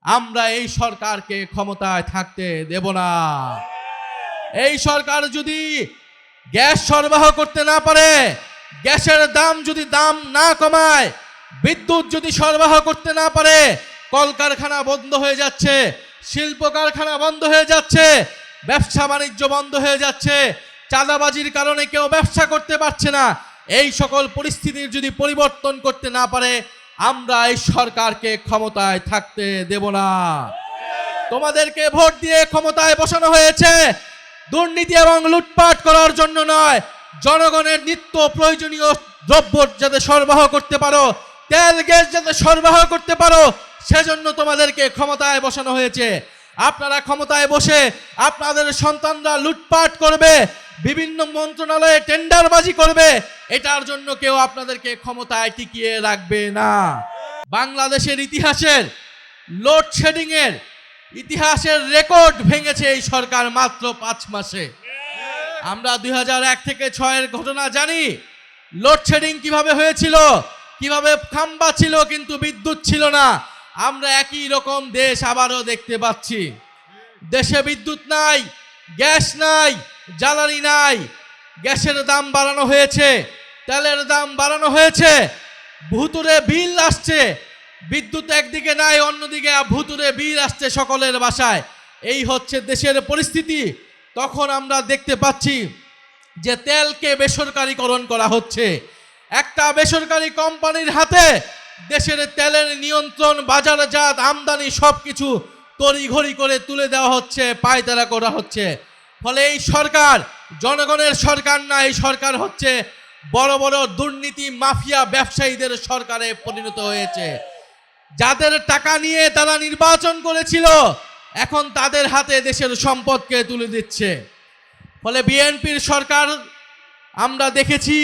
আমরা এই সরকারকে ক্ষমতায় থাকতে দেব না। এই সরকার যদি গ্যাস সরবরাহ করতে না পারে, গ্যাসের দাম যদি দাম না কমায়, বিদ্যুৎ যদি সরবরাহ করতে না পারে, কলকারখানা বন্ধ হয়ে যাচ্ছে, শিল্প কারখানা বন্ধ হয়ে যাচ্ছে, ব্যবসা বাণিজ্য বন্ধ হয়ে যাচ্ছে, চাঁদাবাজির কারণে কেউ ব্যবসা করতে পারছে না। এই সকল পরিস্থিতির যদি পরিবর্তন করতে না পারে, আমরা এই সরকারকে ক্ষমতায় থাকতে দেব না। তোমাদেরকে ভোট দিয়ে ক্ষমতায় বসানো হয়েছে দুর্নীতি এবং লুটপাট করার জন্য নয়, জনগণের নিত্য প্রয়োজনীয় দ্রব্য যাতে সরবরাহ করতে পারো, তেল গ্যাস যাতে সরবরাহ করতে পারো, সেজন্য তোমাদেরকে ক্ষমতায় বসানো হয়েছে। আপনারা ক্ষমতায় বসে আপনাদের সন্তানরা লুটপাট করবে, বিভিন্ন মন্ত্রণালয়ে টেন্ডারবাজি করবে, এটার জন্য কেউ আপনাদেরকে ক্ষমতায় টিকিয়ে রাখবে না। বাংলাদেশের ইতিহাসের লোডশেডিং এর ইতিহাসের রেকর্ড ভেঙেছে এই সরকার মাত্র 5 মাসে। আমরা 2001 থেকে 6 ঘটনা জানি, লোডশেডিং কিভাবে হয়েছিল, কিভাবে খাম্বা ছিল কিন্তু বিদ্যুৎ ছিল না। আমরা একই রকম দেশ আবারও দেখতে পাচ্ছি। দেশে বিদ্যুৎ নাই, গ্যাস নাই, জ্বালানি নাই, গ্যাসের দাম বাড়ানো হয়েছে, তেলের দাম বাড়ানো হয়েছে, ভুতুরে বিল আসছে। বিদ্যুৎ একদিকে নাই, অন্যদিকে ভুতুরে বিল আসছে সকলের বাসায়। এই হচ্ছে দেশের পরিস্থিতি। তখন আমরা দেখতে পাচ্ছি যে তেলকে বেসরকারীকরণ করা হচ্ছে। একটা বেসরকারি কোম্পানির হাতে দেশের তেলের নিয়ন্ত্রণ, বাজারজাত, আমদানি সবকিছু তড়িঘড়ি করে তুলে দেওয়া হচ্ছে, পায়তারা করা হচ্ছে। ফলে এই সরকার জনগণের সরকার না, এই সরকার হচ্ছে বড় বড় দুর্নীতি মাফিয়া ব্যবসায়ীদের সরকারে পরিণত হয়েছে। যাদের টাকা নিয়ে তারা নির্বাচন করেছিল, এখন তাদের হাতে দেশের সম্পদকে তুলে দিচ্ছে। ফলে বিএনপির সরকার আমরা দেখেছি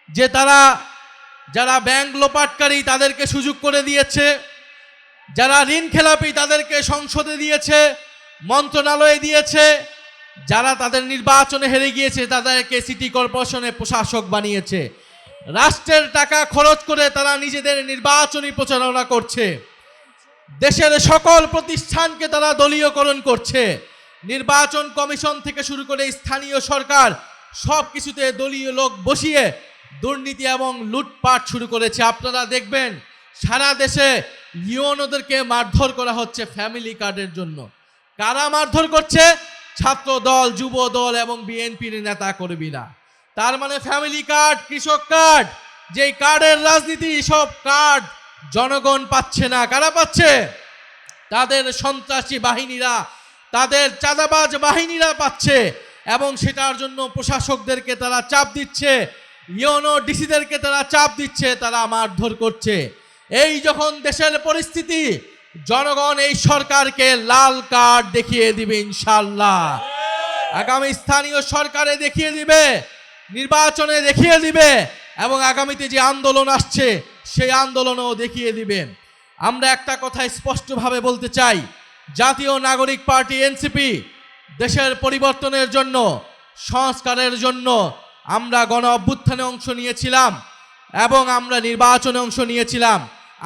যে তারা যারা ব্যাংক লোপাটকারী তাদেরকে সুযোগ করে দিয়েছে, যারা ঋণ খেলাপি তাদেরকে সংসদে দিয়েছে, মন্ত্রণালয়ে দিয়েছে, যারা তাদের নির্বাচনে হেরে গিয়েছে তাদেরকে সিটি কর্পোরেশনে প্রশাসক বানিয়েছে। রাষ্ট্রের টাকা খরচ করে তারা নিজেদের নির্বাচনী প্রচারণা করছে। দেশের সকল প্রতিষ্ঠানকে তারা দলীয়করণ করছে। নির্বাচন কমিশন থেকে শুরু করে স্থানীয় সরকার সব কিছুতে দলীয় লোক বসিয়ে দুর্নীতি এবং লুটপাট শুরু করেছে। আপনারা দেখবেন সারা দেশে ইউনোদেরকে মারধর করা হচ্ছে ফ্যামিলি কার্ডের জন্য। কারা মারধর করছে? ছাত্র দল, যুব দল এবং বিএনপির নেতা কর্মীরা। তার মানে ফ্যামিলি কার্ড, কৃষক কার্ড, যেই কার্ডের রাজনীতি, সব কার্ড জনগণ পাচ্ছে না। কারা পাচ্ছে? তাদের সন্ত্রাসী বাহিনীরা, তাদের চাঁদাবাজ বাহিনীরা পাচ্ছে। এবং সেটার জন্য প্রশাসকদেরকে তারা চাপ দিচ্ছে, ইউনো ডিসিদেরকে তারা চাপ দিচ্ছে, তারা মারধর করছে। এই যখন দেশের পরিস্থিতি, জনগণ এই সরকারকে লাল কার্ড দেখিয়ে দিবে ইনশাআল্লাহ। আগামী স্থানীয় সরকারে দেখিয়ে দিবে, নির্বাচনে দেখিয়ে দিবে, এবং আগামীতে যে আন্দোলন আসছে সেই আন্দোলনও দেখিয়ে দিবে। আমরা একটা কথা স্পষ্টভাবে বলতে চাই, জাতীয় নাগরিক পার্টি এনসিপি দেশের পরিবর্তনের জন্য, সংস্কারের জন্য আমরা গণ অভ্যুত্থানে অংশ নিয়েছিলাম এবং আমরা নির্বাচনে অংশ নিয়েছিলাম।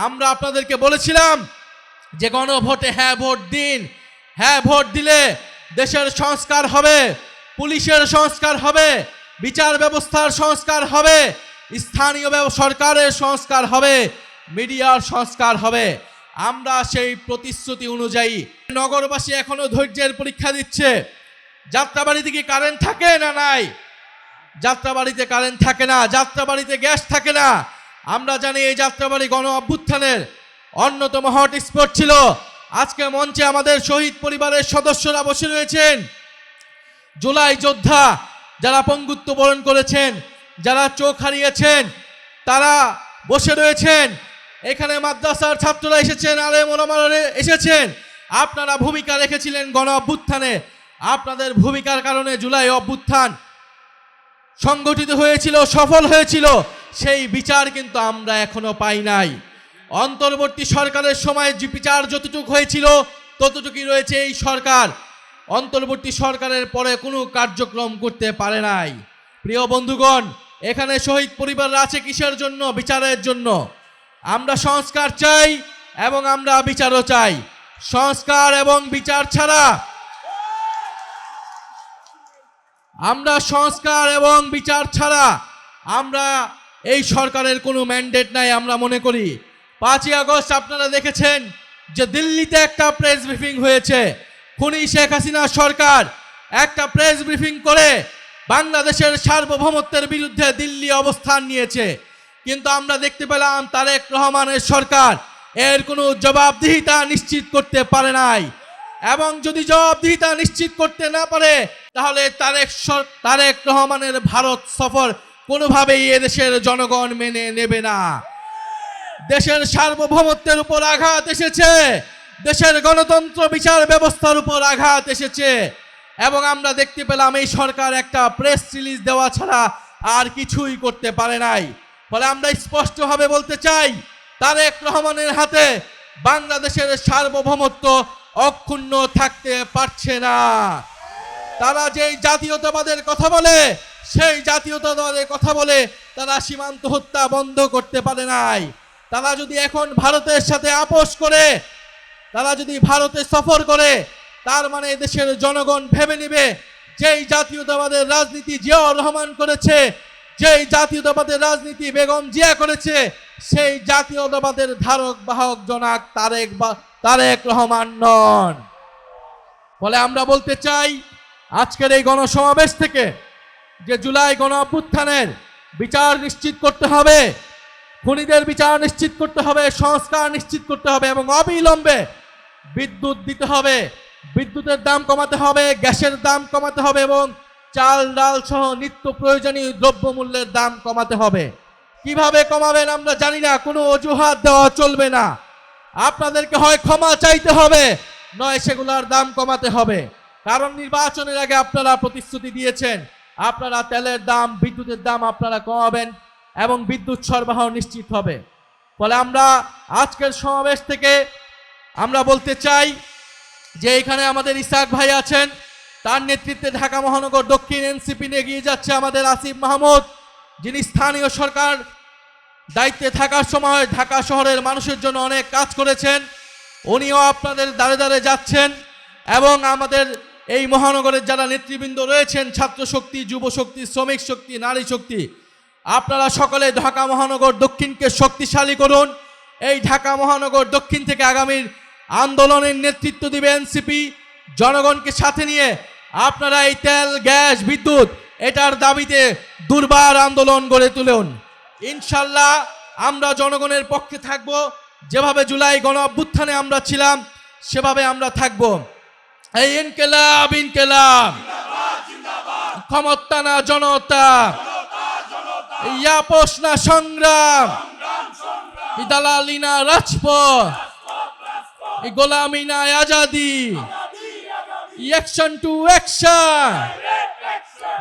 আমরা আপনাদেরকে বলেছিলাম যে গণভোটে হ্যাঁ ভোট দিন, হ্যাঁ ভোট দিলে দেশের সংস্কার হবে, পুলিশের সংস্কার হবে, বিচার ব্যবস্থার সংস্কার হবে, স্থানীয় সরকারের সংস্কার হবে, মিডিয়ার সংস্কার হবে। আমরা সেই প্রতিশ্রুতি অনুযায়ী নগরবাসী এখনো ধৈর্যের পরীক্ষা দিচ্ছে। যাত্রাবাড়িতে কি কারেন্ট থাকে না নাই? যাত্রাবাড়িতে কারেন্ট থাকে না, যাত্রাবাড়িতে গ্যাস থাকে না। আমরা জানি এই যাত্রাবাড়ি গণ অভ্যুত্থানের অন্যতম হটস্পট ছিল। আজকে মঞ্চে আমাদের শহীদ পরিবারের সদস্যরা বসে রয়েছেন, জুলাই যোদ্ধা যারা পঙ্গুত্ব বরণ করেছেন, যারা চোখ হারিয়েছেন, তারা বসে রয়েছেন। এখানে মাদ্রাসার ছাত্ররা এসেছেন, আলেম ওলামারা এসেছেন। আপনারা ভূমিকা রেখেছিলেন গণ অভ্যুত্থানে। আপনাদের ভূমিকার কারণে জুলাই অভ্যুত্থান সংগঠিত হয়েছিল, সফল হয়েছিল। সেই বিচার কিন্তু আমরা এখনো পাই নাই। অন্তর্বর্তী সরকারের সময় যে বিচার যতটুকু হয়েছিল ততটুকুই রয়েছে এই সরকার। অন্তর্বর্তী সরকারের পরে কোনো কার্যক্রম করতে পারে নাই। প্রিয় বন্ধুগণ, এখানে শহীদ পরিবাররা আছে কিসের জন্য? বিচারের জন্য। আমরা সংস্কার চাই, এবং আমরা বিচারও চাই। সংস্কার এবং বিচার ছাড়া আমরা এই সরকারের কোনো ম্যান্ডেট নাই আমরা মনে করি। 5ই আগস্ট আপনারা দেখেছেন যে দিল্লিতে একটা প্রেস ব্রিফিং হয়েছে। খুনি শেখ হাসিনা সরকার একটা প্রেস ব্রিফিং করে বাংলাদেশের সার্বভৌমত্বের বিরুদ্ধে দিল্লি অবস্থান নিয়েছে, কিন্তু আমরা দেখতে পেলাম তারেক রহমানের সরকার এর কোনো জবাবদিহিতা নিশ্চিত করতে পারে নাই। এবং যদি জবাবদিহিতা নিশ্চিত করতে না পারে তাহলে তারেক রহমানের ভারত সফর কোনোভাবেই এদেশের জনগণ মেনে নেবে না। দেশের সার্বভৌমত্বের উপর আঘাত এসেছে, দেশের গণতন্ত্র বিচার ব্যবস্থার উপর আঘাত এসেছে, এবং আমরা দেখতে পেলাম এই সরকার একটা প্রেস রিলিজ দেওয়া ছাড়া আর কিছুই করতে পারে নাই। ফলে আমরা স্পষ্টভাবে বলতে চাই, তারেক রহমানের হাতে বাংলাদেশের সার্বভৌমত্ব অক্ষুণ্ণ থাকতে পারছে না। তারা যেই জাতীয়তাবাদের কথা বলে সেই জাতীয়তাবাদের কথা বলে তারা সীমান্ত হত্যা বন্ধ করতে পারে নাই। তারা যদি এখন ভারতের সাথে আপোষ করে, তারা যদি ভারতে সফর করে, তার মানে দেশের জনগণ ভেবে নেবে যেই জাতীয়তাবাদের রাজনীতি জিয়াউর রহমান করেছে, যেই জাতীয়তাবাদের রাজনীতি বেগম জিয়া করেছে, সেই জাতীয়তাবাদের ধারক বাহক জনাক তারেক রহমান নন। ফলে আমরা বলতে চাই, আজকের এই গণসমাবেশ থেকে যে জুলাই গণ অভ্যুত্থানের বিচার নিশ্চিত করতে হবে, খুনিদের বিচার নিশ্চিত করতে হবে, সংস্কার নিশ্চিত করতে হবে এবং অবিলম্বে বিদ্যুৎ দিতে হবে, বিদ্যুতের দাম কমাতে হবে, গ্যাসের দাম কমাতে হবে এবং চাল ডাল সহ নিত্য প্রয়োজনীয় দ্রব্যমূল্যের দাম কমাতে হবে। কিভাবে কমাবেন আমরা জানি না, কোনো অজুহাত দেওয়া চলবে না। আপনাদেরকে হয় ক্ষমা চাইতে হবে, নয় সেগুলোর দাম কমাতে হবে। কারণ নির্বাচনের আগে আপনারা প্রতিশ্রুতি দিয়েছেন আপনারা তেলের দাম, বিদ্যুতের দাম আপনারা কমাবেন এবং বিদ্যুৎ সরবরাহ নিশ্চিত হবে। ফলে আমরা আজকের সমাবেশ থেকে আমরা বলতে চাই যে এখানে আমাদের ইসাক ভাই আছেন, তার নেতৃত্বে ঢাকা মহানগর দক্ষিণ এনসিপি নিয়ে এগিয়ে যাচ্ছে আমাদের আসিফ মাহমুদ, যিনি স্থানীয় সরকার দায়িত্বে থাকার সময় ঢাকা শহরের মানুষের জন্য অনেক কাজ করেছেন। উনিও আপনাদের দ্বারে দ্বারে যাচ্ছেন এবং আমাদের এই মহানগরের যারা নেতৃবৃন্দ রয়েছেন, ছাত্র শক্তি, যুব শক্তি, শ্রমিক শক্তি, নারী শক্তি, আপনারা সকলে ঢাকা মহানগর দক্ষিণকে শক্তিশালী করুন। এই ঢাকা মহানগর দক্ষিণ থেকে আগামীর আন্দোলনের নেতৃত্ব দিবে এনসিপি। জনগণকে সাথে নিয়ে আপনারা এই তেল, গ্যাস, বিদ্যুৎ এটার দাবিতে দুর্বার আন্দোলন গড়ে তুলুন। ইনশাল্লাহ আমরা জনগণের পক্ষে থাকব। যেভাবে জুলাই গণ অভ্যুত্থানে আমরা ছিলাম সেভাবে আমরা থাকব। এই ইনকিলাব ইনকিলাব, ক্ষমতা না জনতা, আপোষ না সংগ্রাম, দালালি না রাজপথ, গোলামি না আজাদি, অ্যাকশন টু অ্যাকশন,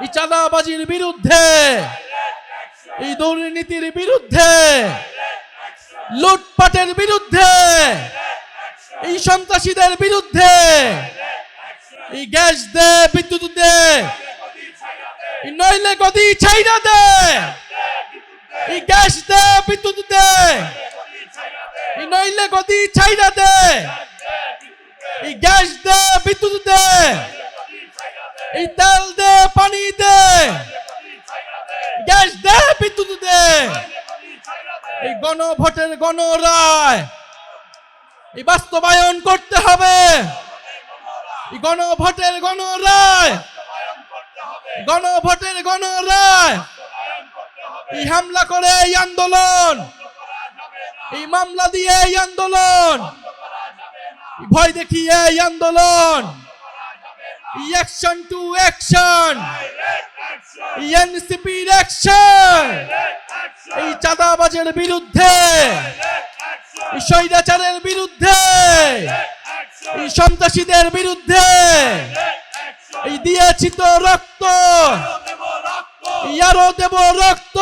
এই চাঁদাবাজির বিরুদ্ধে, এই দুর্নীতির বিরুদ্ধে, লুটপাটের বিরুদ্ধে, এই সন্ত্রাসীদের বিরুদ্ধে, এই গ্যাস দে, বিদ্যুৎ দে, নইলে গদি ছাইরা দে, এই গ্যাস দে, বিদ্যুৎ দে, নইলে গদি ছাইরা দে, এই গ্যাস দে, বিদ্যুৎ দে, এই তেল দে, পানি দে, গ্যাস দে, বিদ্যুৎ দে, এই গণভোটের গণরায় এই বাস্তবায়ন করতে হবে। এই গণভোটের গণরায়, গণভোটের গণরায়, এই হামলা করে এই আন্দোলন, এই মামলা দিয়ে এই আন্দোলন, ভয় দেখিয়ে এই আন্দোলন, অ্যাকশন টু অ্যাকশন, এনসিপির অ্যাকশন, এই চাঁদাবাজের বিরুদ্ধে, এই স্বৈরাচারের বিরুদ্ধে, এই সন্ত্রাসীদের বিরুদ্ধে, এই দিয়েছি তো রক্ত, আরো দেব রক্ত,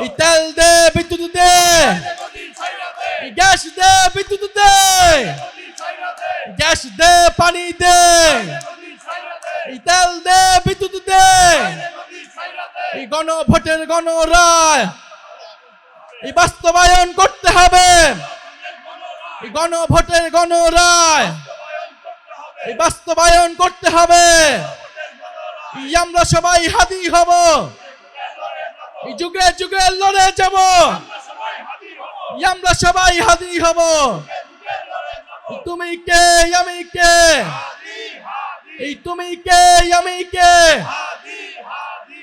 এই তেল দে, বিদ্যুৎ দে, গ্যাস দে, বিদ্যুৎ দে, গ্যাস দে, পানি দে, এই তেল দে, বিদ্যুৎ দে, এই গণভোটের গণরায় এই বাস্তবায়ন করতে হবে। এই গণভোটের গণরায় এই বাস্তবায়ন করতে হবে। আমরা সবাই হাদি হব, এই যুগে যুগে লড়ে যাব। আমরা সবাই হাদি হব। তুমি কে আমি কে, এই তুমি কে আমি কে।